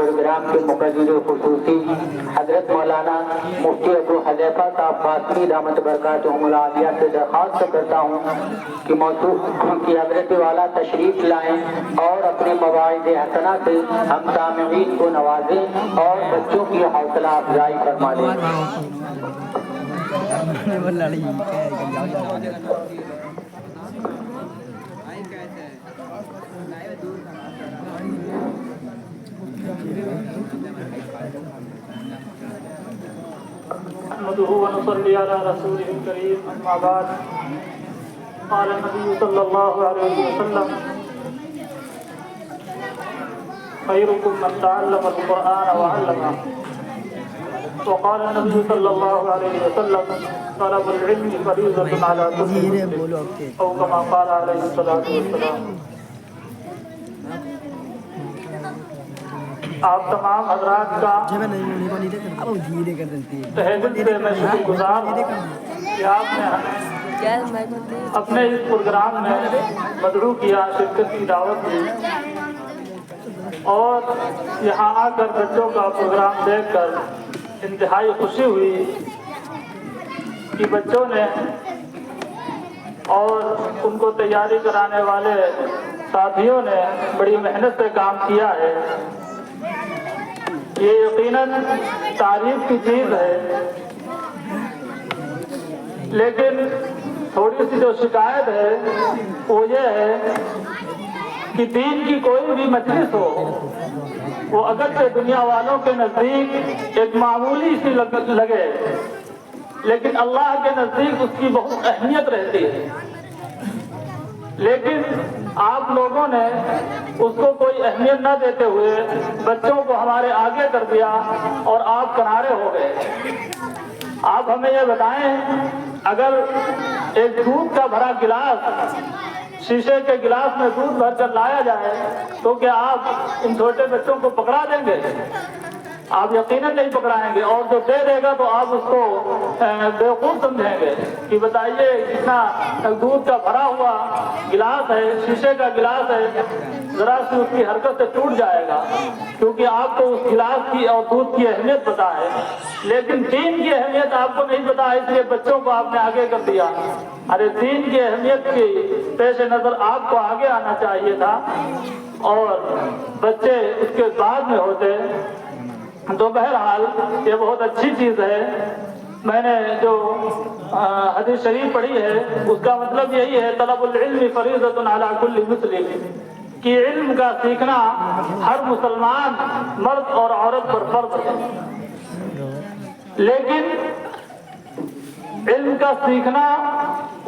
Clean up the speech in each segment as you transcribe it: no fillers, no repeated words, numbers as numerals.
Programme کے مقرر خصوصی حضرت مولانا مفتی ابو حذیفہ صاحب قاسمی دامت برکاتہم العالیہ سے درخواست کرتا ہوں کہ موضوع کی حضرت والا تشریف لائیں اور اپنے مواعظ حسنہ سے ہم سامعین کو نوازیں اور بچوں کی حوصلہ افزائی فرما دیں۔ نحمده ونصلي على رسوله الكريم اما بعد قال النبي صلى الله عليه وسلم خيركم من تعلم القرآن وعلمه وقال النبي صلى الله عليه وسلم طلب العلم فريضة على كل مسلم او كما قال عليه الصلاة والسلام۔ آپ تمام حضرات کا تہہ دل سے میں شکر گزار ہوں کہ آپ نے اپنے اس پروگرام میں مدعو کیا، شرکت کی دعوت دی اور یہاں آ کر بچوں کا پروگرام دیکھ کر انتہائی خوشی ہوئی کہ بچوں نے اور ان کو تیاری کرانے والے ساتھیوں نے بڑی محنت سے کام کیا ہے۔ یہ یقیناً تعریف کی چیز ہے، لیکن تھوڑی سی جو شکایت ہے وہ یہ ہے کہ دین کی کوئی بھی مجلس ہو وہ اگرچہ دنیا والوں کے نزدیک ایک معمولی سی لگے، لیکن اللہ کے نزدیک اس کی بہت اہمیت رہتی ہے۔ لیکن آپ لوگوں نے اس کو کوئی اہمیت نہ دیتے ہوئے بچوں کو ہمارے آگے کر دیا اور آپ کنارے ہو گئے۔ آپ ہمیں یہ بتائیں، اگر ایک دودھ کا بھرا گلاس شیشے کے گلاس میں دودھ بھر کر لایا جائے تو کیا آپ ان چھوٹے بچوں کو پکڑا دیں گے؟ آپ یقیناً نہیں پکڑائیں گے، اور جو دے دے گا تو آپ اس کو بیوقوف سمجھیں گے کہ بتائیے اتنا دودھ کا بھرا ہوا گلاس ہے، شیشے کا گلاس ہے، ذرا سی اس کی حرکت سے ٹوٹ جائے گا، کیونکہ آپ کو اس گلاس کی اور دودھ کی اہمیت پتہ ہے، لیکن دین کی اہمیت آپ کو نہیں پتہ، اس لیے بچوں کو آپ نے آگے کر دیا۔ ارے دین کی اہمیت کی پیش نظر آپ کو آگے آنا چاہیے تھا اور بچے اس کے بعد میں ہوتے۔ تو بہرحال یہ بہت اچھی چیز ہے۔ میں نے جو حدیث شریف پڑھی ہے اس کا مطلب یہی ہے، طلب العلم فریضۃ علی کل مسلم، کہ علم کا سیکھنا ہر مسلمان مرد اور عورت پر فرض ہے۔ لیکن علم کا سیکھنا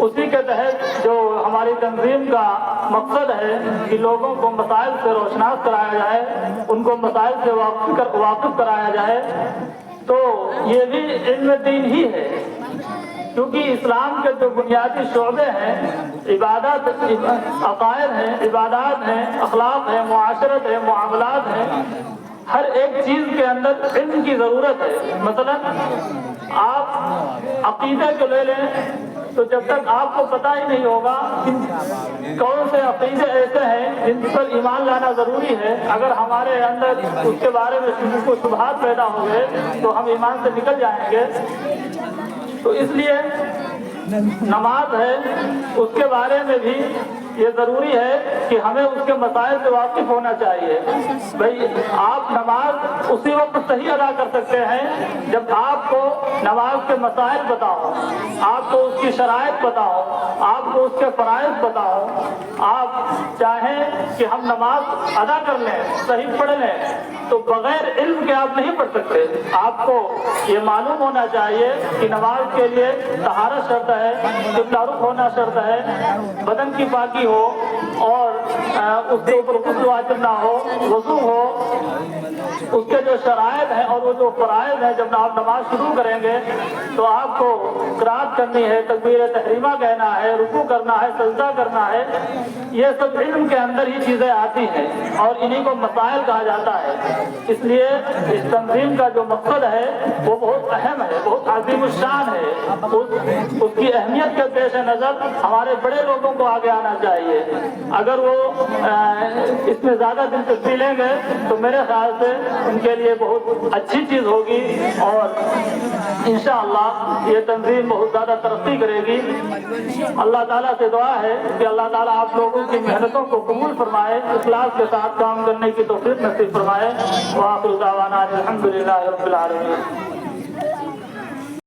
اسی کے تحت جو ہماری تنظیم کا مقصد ہے کہ لوگوں کو مسائل سے روشناس کرایا جائے، ان کو مسائل سے واقف کرایا جائے، تو یہ بھی علم دین ہی ہے، کیونکہ اسلام کے جو بنیادی شعبے ہیں، عبادت، عقائد ہیں، عبادات ہیں، اخلاق ہیں، معاشرت ہے، معاملات ہیں، ہر ایک چیز کے اندر علم کی ضرورت ہے۔ مثلا آپ عقیدے کو لے لیں تو جب تک آپ کو پتہ ہی نہیں ہوگا کون سے عقیدے ایسے ہیں جن پر ایمان لانا ضروری ہے، اگر ہمارے اندر اس کے بارے میں شبہات پیدا ہو گئے تو ہم ایمان سے نکل جائیں گے۔ تو اس لیے نماز ہے، اس کے بارے میں بھی یہ ضروری ہے کہ ہمیں اس کے مسائل سے واقف ہونا چاہیے۔ بھئی آپ نماز اسی وقت صحیح ادا کر سکتے ہیں جب آپ کو نماز کے مسائل پتہ ہو، آپ کو اس کی شرائط پتہ ہو، آپ کو اس کے فرائض پتہ ہو۔ آپ چاہیں کہ ہم نماز ادا کر لیں، صحیح پڑھ لیں، تو بغیر علم کے آپ نہیں پڑھ سکتے۔ آپ کو یہ معلوم ہونا چاہیے کہ نماز کے لیے طہارت شرط ہے، قبلہ رخ ہونا شرط ہے، بدن کی پاکی ہو اور اس کے اوپر غسل واجب نہ ہو، وضو ہو، اس کے جو شرائط ہیں اور وہ جو فرائض ہیں۔ جب آپ نماز شروع کریں گے تو آپ کو قرات کرنی ہے، تکبیر تحریمہ کہنا ہے، رکوع کرنا ہے، سجدہ کرنا ہے، یہ سب علم کے اندر ہی چیزیں آتی ہیں اور انہی کو مسائل کہا جاتا ہے۔ اس لیے اس تنظیم کا جو مقصد ہے وہ بہت اہم ہے، بہت عظیم الشان ہے۔ اس کی اہمیت کے پیش نظر ہمارے بڑے لوگوں کو آگے آنا چاہیے۔ اگر وہ اس میں زیادہ دلچسپی لیں گے تو میرے خیال سے ان کے لیے بہت اچھی چیز ہوگی اور انشاءاللہ یہ تنظیم بہت زیادہ ترقی کرے گی۔ اللہ تعالیٰ سے دعا ہے کہ اللہ تعالیٰ آپ لوگوں کی محنتوں کو قبول فرمائے، اخلاص کے ساتھ کام کرنے کی توفیق نصیب فرمائے۔ وآخر دعوانا الحمدللہ رب العالمین۔